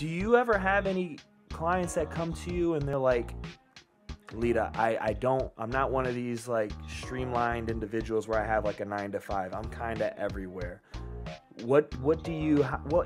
Do you ever have any clients that come to you and they're like, Leta, I'm not one of these like streamlined individuals where I have like a 9 to 5. I'm kind of everywhere. What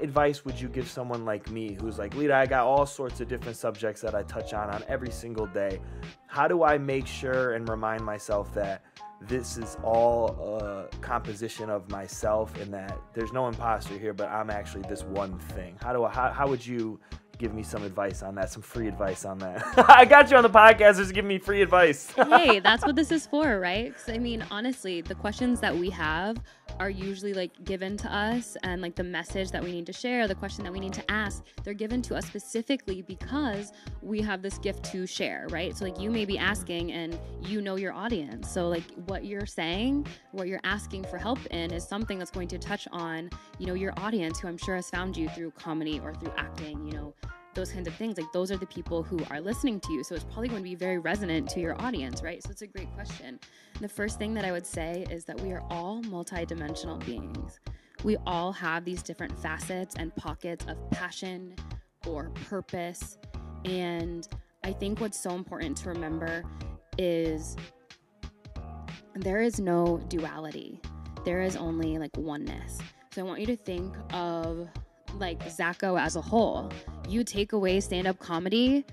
advice would you give someone like me who's like, Leta, I got all sorts of different subjects that I touch on every single day. How do I make sure and remind myself that this is all a composition of myself and that there's no imposter here, but I'm actually this one thing? How would you give me some advice on that, some free advice on that? I got you on the podcast, just give me free advice. Hey, that's what this is for, right? Because I mean, honestly, the questions that we have are usually like given to us, and like the message that we need to share, the question that we need to ask, they're given to us specifically because we have this gift to share, right? So like you may be asking and you know your audience. So like what you're saying, what you're asking for help in is something that's going to touch on, you know, your audience, who I'm sure has found you through comedy or through acting, you know, those kinds of things. Like those are the people who are listening to you. So it's probably going to be very resonant to your audience, right? So it's a great question. And the first thing that I would say is that we are all multidimensional beings. We all have these different facets and pockets of passion or purpose. And I think what's so important to remember is there is no duality. There is only like oneness. So I want you to think of like Zacko as a whole. You take away stand-up comedy,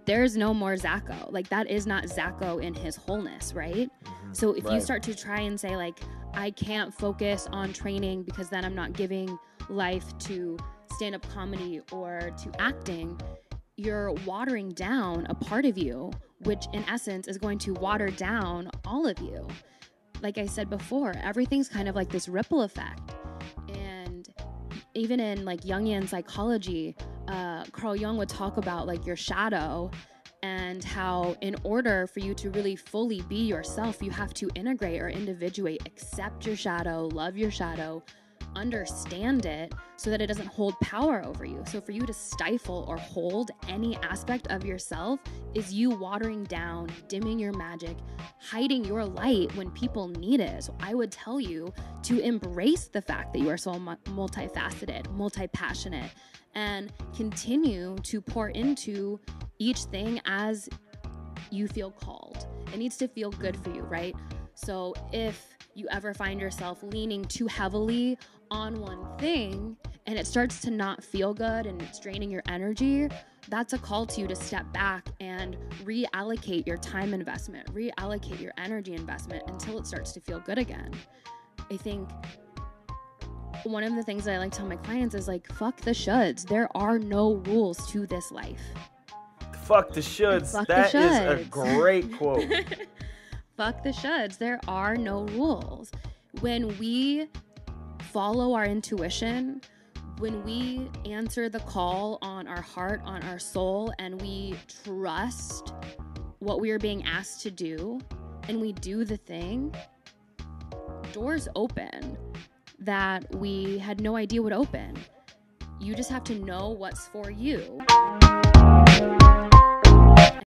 there's no more Zacko. Like that is not Zacko in his wholeness, right? Mm-hmm. So if you start to try and say like, I can't focus on training because then I'm not giving life to stand-up comedy or to acting, you're watering down a part of you, which in essence is going to water down all of you. Like I said before, everything's kind of like this ripple effect. And even in like Jungian psychology, Carl Jung would talk about like your shadow and how in order for you to really fully be yourself, you have to integrate or individuate, accept your shadow, love your shadow, understand it so that it doesn't hold power over you. So for you to stifle or hold any aspect of yourself is you watering down, dimming your magic, hiding your light when people need it. So I would tell you to embrace the fact that you are so multifaceted, multi-passionate, and continue to pour into each thing as you feel called. It needs to feel good for you, right? So if you ever find yourself leaning too heavily on one thing and it starts to not feel good and it's draining your energy, that's a call to you to step back and reallocate your time investment, reallocate your energy investment until it starts to feel good again. I think one of the things that I like to tell my clients is like, fuck the shoulds. There are no rules to this life. Fuck the shoulds. That is a great quote. Fuck the shoulds. There are no rules. When we follow our intuition, when we answer the call on our heart, on our soul, and we trust what we are being asked to do, and we do the thing, doors open that we had no idea would open. You just have to know what's for you.